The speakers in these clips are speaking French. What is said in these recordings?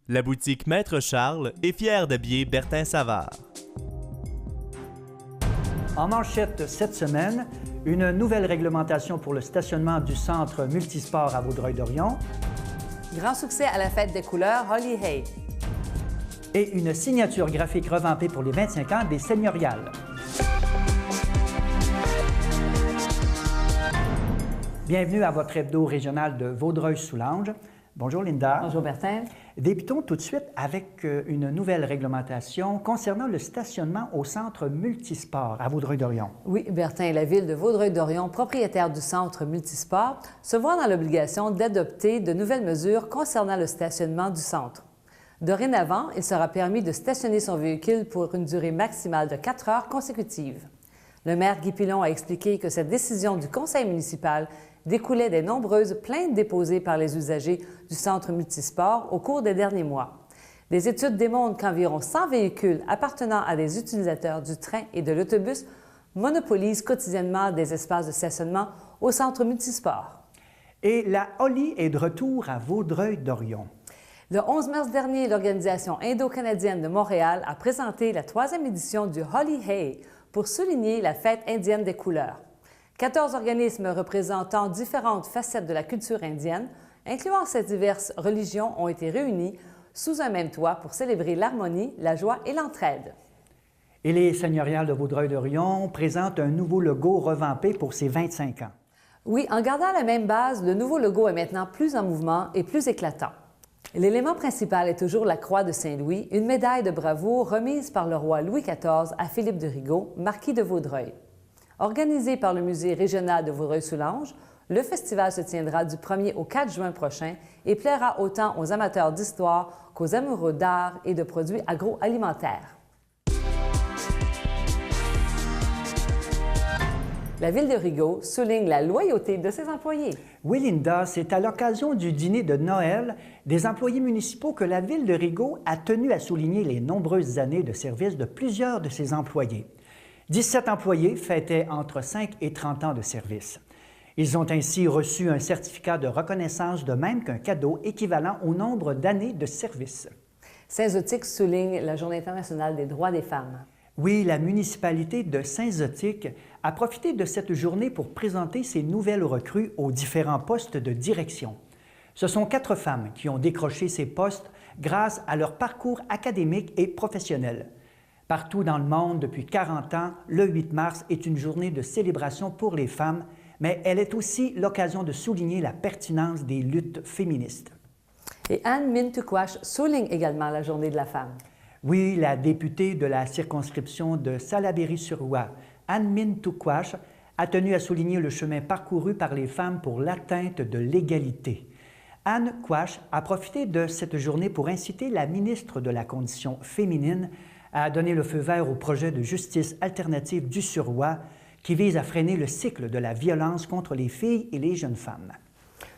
La boutique Maître Charles est fière d'habiller Bertin Savard. En manchette cette semaine, une nouvelle réglementation pour le stationnement du centre multisport à Vaudreuil-Dorion. Grand succès à la fête des couleurs Holly Hay. Et une signature graphique revampée pour les 25 ans des Seigneuriales. Bienvenue à votre hebdo régional de Vaudreuil-Soulanges. Bonjour Linda. Bonjour Bertin. Débutons tout de suite avec une nouvelle réglementation concernant le stationnement au centre multisport à Vaudreuil-Dorion. Oui, Bertin, la ville de Vaudreuil-Dorion, propriétaire du centre multisport, se voit dans l'obligation d'adopter de nouvelles mesures concernant le stationnement du centre. Dorénavant, il sera permis de stationner son véhicule pour une durée maximale de 4 heures consécutives. Le maire Guy Pilon a expliqué que cette décision du conseil municipal découlait des nombreuses plaintes déposées par les usagers du centre multisport au cours des derniers mois. Des études démontrent qu'environ 100 véhicules appartenant à des utilisateurs du train et de l'autobus monopolisent quotidiennement des espaces de stationnement au centre multisport. Et la Holly est de retour à Vaudreuil-Dorion. Le 11 mars dernier, l'Organisation indo-canadienne de Montréal a présenté la 3e édition du Holly Hay pour souligner la fête indienne des couleurs. 14 organismes représentant différentes facettes de la culture indienne, incluant ces diverses religions, ont été réunis sous un même toit pour célébrer l'harmonie, la joie et l'entraide. Et les Seigneuriales de Vaudreuil-Dorion présentent un nouveau logo revampé pour ses 25 ans. Oui, en gardant la même base, le nouveau logo est maintenant plus en mouvement et plus éclatant. L'élément principal est toujours la croix de Saint-Louis, une médaille de bravoure remise par le roi Louis XIV à Philippe de Rigaud, marquis de Vaudreuil. Organisé par le Musée régional de Vaudreuil-Soulanges, le festival se tiendra du 1er au 4 juin prochain et plaira autant aux amateurs d'histoire qu'aux amoureux d'art et de produits agroalimentaires. La ville de Rigaud souligne la loyauté de ses employés. Oui, Linda, c'est à l'occasion du dîner de Noël des employés municipaux que la ville de Rigaud a tenu à souligner les nombreuses années de service de plusieurs de ses employés. 17 employés fêtaient entre 5 et 30 ans de service. Ils ont ainsi reçu un certificat de reconnaissance de même qu'un cadeau équivalent au nombre d'années de service. Saint-Zotique souligne la Journée internationale des droits des femmes. Oui, la municipalité de Saint-Zotique a profité de cette journée pour présenter ses nouvelles recrues aux différents postes de direction. Ce sont 4 femmes qui ont décroché ces postes grâce à leur parcours académique et professionnel. Partout dans le monde, depuis 40 ans, le 8 mars est une journée de célébration pour les femmes, mais elle est aussi l'occasion de souligner la pertinence des luttes féministes. Et Anne Mintuquash souligne également la Journée de la femme. Oui, la députée de la circonscription de Salaberry-sur-Ouai, Anne Mintuquash, a tenu à souligner le chemin parcouru par les femmes pour l'atteinte de l'égalité. Anne Quash a profité de cette journée pour inciter la ministre de la Condition féminine à donner le feu vert au projet de justice alternative du Sur-Ouai qui vise à freiner le cycle de la violence contre les filles et les jeunes femmes.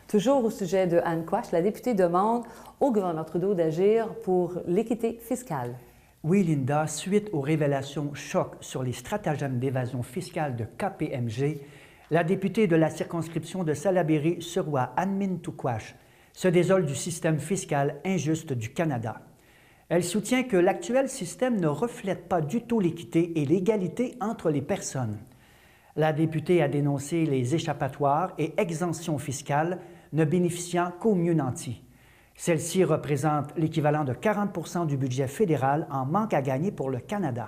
Toujours au sujet de Anne Quash, la députée demande au gouvernement Trudeau d'agir pour l'équité fiscale. Oui, Linda, suite aux révélations chocs sur les stratagèmes d'évasion fiscale de KPMG, la députée de la circonscription de Salaberry-sur-Ouai, Anne Mintuquash, se désole du système fiscal injuste du Canada. Elle soutient que l'actuel système ne reflète pas du tout l'équité et l'égalité entre les personnes. La députée a dénoncé les échappatoires et exemptions fiscales ne bénéficiant qu'aux mieux nantis. Celles-ci représentent l'équivalent de 40 % du budget fédéral en manque à gagner pour le Canada.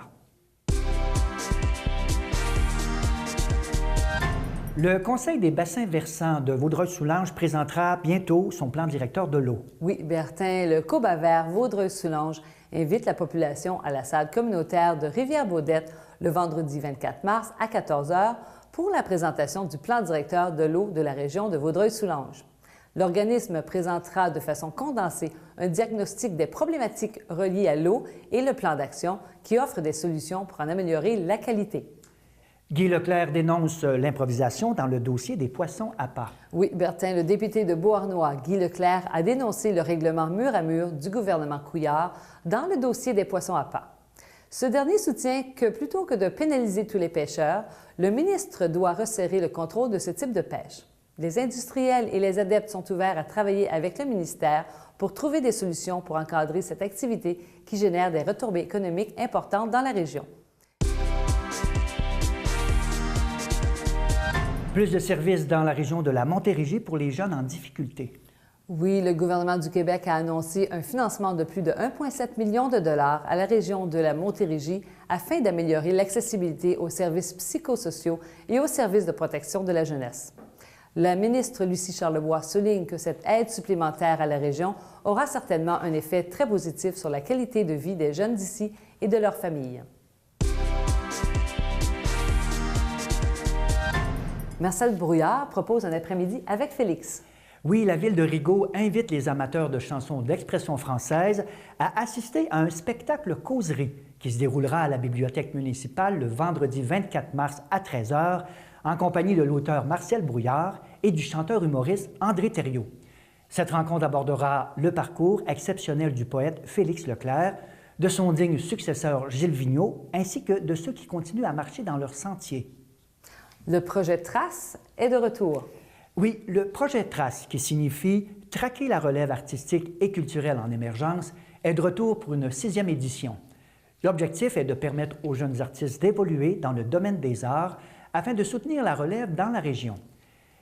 Le Conseil des bassins versants de Vaudreuil-Soulanges présentera bientôt son plan directeur de l'eau. Oui, Bertin, le Coba Vert Vaudreuil-Soulanges invite la population à la salle communautaire de Rivière-Baudette le vendredi 24 mars à 14 h pour la présentation du plan directeur de l'eau de la région de Vaudreuil-Soulanges. L'organisme présentera de façon condensée un diagnostic des problématiques reliées à l'eau et le plan d'action qui offre des solutions pour en améliorer la qualité. Guy Leclerc dénonce l'improvisation dans le dossier des poissons à pas. Oui, Bertin, le député de Beauharnois, Guy Leclerc, a dénoncé le règlement mur à mur du gouvernement Couillard dans le dossier des poissons à pas. Ce dernier soutient que plutôt que de pénaliser tous les pêcheurs, le ministre doit resserrer le contrôle de ce type de pêche. Les industriels et les adeptes sont ouverts à travailler avec le ministère pour trouver des solutions pour encadrer cette activité qui génère des retombées économiques importantes dans la région. Plus de services dans la région de la Montérégie pour les jeunes en difficulté. Oui, le gouvernement du Québec a annoncé un financement de plus de 1,7 million de dollars à la région de la Montérégie afin d'améliorer l'accessibilité aux services psychosociaux et aux services de protection de la jeunesse. La ministre Lucie Charlebois souligne que cette aide supplémentaire à la région aura certainement un effet très positif sur la qualité de vie des jeunes d'ici et de leurs familles. Marcel Brouillard propose un après-midi avec Félix. Oui, la ville de Rigaud invite les amateurs de chansons d'expression française à assister à un spectacle causerie qui se déroulera à la bibliothèque municipale le vendredi 24 mars à 13 h en compagnie de l'auteur Marcel Brouillard et du chanteur humoriste André Thériault. Cette rencontre abordera le parcours exceptionnel du poète Félix Leclerc, de son digne successeur Gilles Vigneault, ainsi que de ceux qui continuent à marcher dans leur sentier. Le projet Trace est de retour. Oui, le projet Trace, qui signifie « Traquer la relève artistique et culturelle en émergence », est de retour pour une 6e édition. L'objectif est de permettre aux jeunes artistes d'évoluer dans le domaine des arts afin de soutenir la relève dans la région.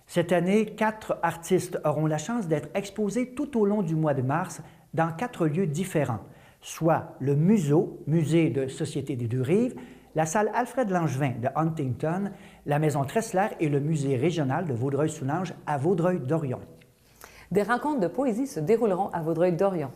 Cette année, 4 artistes auront la chance d'être exposés tout au long du mois de mars dans 4 lieux différents, soit le Museau, musée de Société des Deux-Rives, la salle Alfred Langevin de Huntington, la maison Tressler et le musée régional de Vaudreuil-Soulanges à Vaudreuil-Dorion. Des rencontres de poésie se dérouleront à Vaudreuil-Dorion.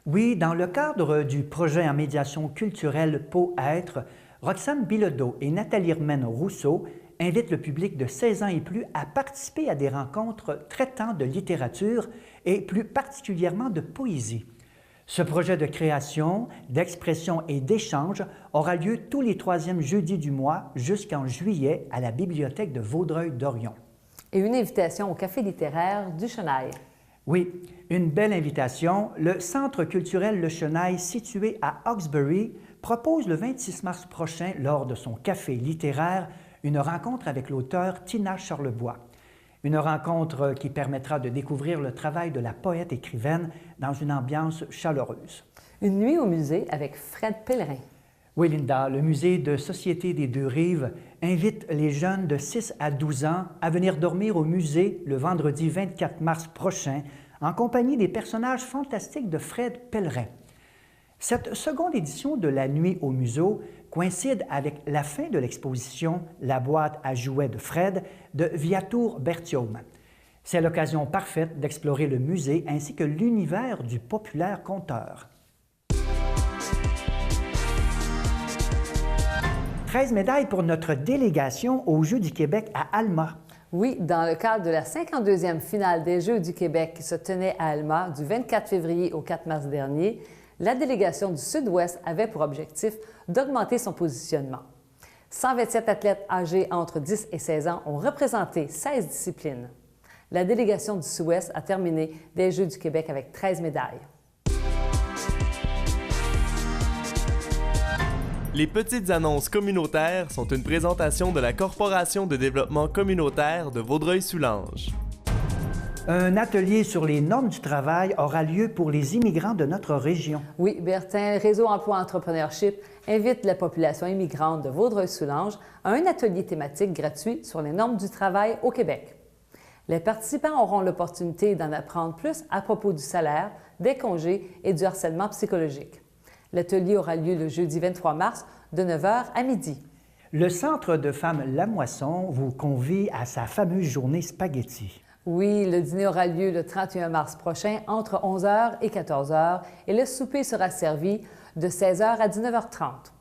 Oui, dans le cadre du projet en médiation culturelle Poètre, Roxane Bilodeau et Nathalie Hermène Rousseau invitent le public de 16 ans et plus à participer à des rencontres traitant de littérature et plus particulièrement de poésie. Ce projet de création, d'expression et d'échange aura lieu tous les 3e jeudis du mois jusqu'en juillet à la bibliothèque de Vaudreuil-Dorion. Et une invitation au Café littéraire du Chenail. Oui, une belle invitation. Le Centre culturel Le Chenail, situé à Hawkesbury, propose le 26 mars prochain, lors de son café littéraire, une rencontre avec l'auteur Tina Charlebois. Une rencontre qui permettra de découvrir le travail de la poète-écrivaine dans une ambiance chaleureuse. Une nuit au musée avec Fred Pellerin. Oui, Linda, le musée de Société des Deux-Rives invite les jeunes de 6 à 12 ans à venir dormir au musée le vendredi 24 mars prochain en compagnie des personnages fantastiques de Fred Pellerin. Cette seconde édition de la Nuit au museau coïncide avec la fin de l'exposition La boîte à jouets de Fred de Viator Berthiaume. C'est l'occasion parfaite d'explorer le musée ainsi que l'univers du populaire conteur. 13 médailles pour notre délégation aux Jeux du Québec à Alma. Oui, dans le cadre de la 52e finale des Jeux du Québec qui se tenait à Alma du 24 février au 4 mars dernier, la délégation du Sud-Ouest avait pour objectif d'augmenter son positionnement. 127 athlètes âgés entre 10 et 16 ans ont représenté 16 disciplines. La délégation du Sud-Ouest a terminé des Jeux du Québec avec 13 médailles. Les petites annonces communautaires sont une présentation de la Corporation de développement communautaire de Vaudreuil-Soulanges. Un atelier sur les normes du travail aura lieu pour les immigrants de notre région. Oui, Bertin, le Réseau Emploi Entrepreneurship invite la population immigrante de Vaudreuil-Soulanges à un atelier thématique gratuit sur les normes du travail au Québec. Les participants auront l'opportunité d'en apprendre plus à propos du salaire, des congés et du harcèlement psychologique. L'atelier aura lieu le jeudi 23 mars de 9 h à midi. Le Centre de femmes La Moisson vous convie à sa fameuse journée spaghetti. Oui, le dîner aura lieu le 31 mars prochain entre 11 h et 14 h et le souper sera servi de 16 h à 19 h 30.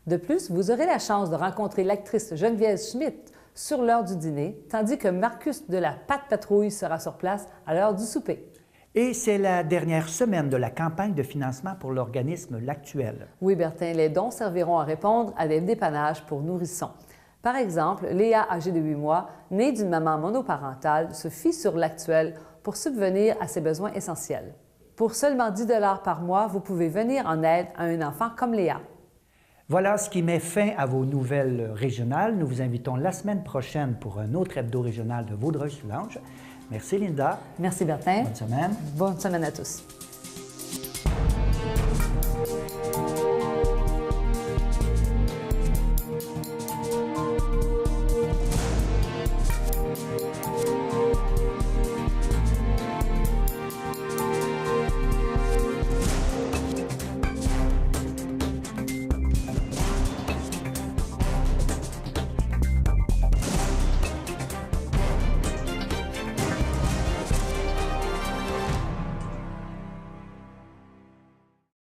De plus, vous aurez la chance de rencontrer l'actrice Geneviève Schmidt sur l'heure du dîner, tandis que Marcus de la Patte Patrouille sera sur place à l'heure du souper. Et c'est la dernière semaine de la campagne de financement pour l'organisme L'Actuel. Oui, Bertin, les dons serviront à répondre à des dépannages pour nourrissons. Par exemple, Léa, âgée de 8 mois, née d'une maman monoparentale, se fie sur L'Actuel pour subvenir à ses besoins essentiels. Pour seulement 10 $ par mois, vous pouvez venir en aide à un enfant comme Léa. Voilà ce qui met fin à vos nouvelles régionales. Nous vous invitons la semaine prochaine pour un autre hebdo régional de Vaudreuil-Soulanges. Merci Linda. Merci Bertin. Bonne semaine. Bonne semaine à tous.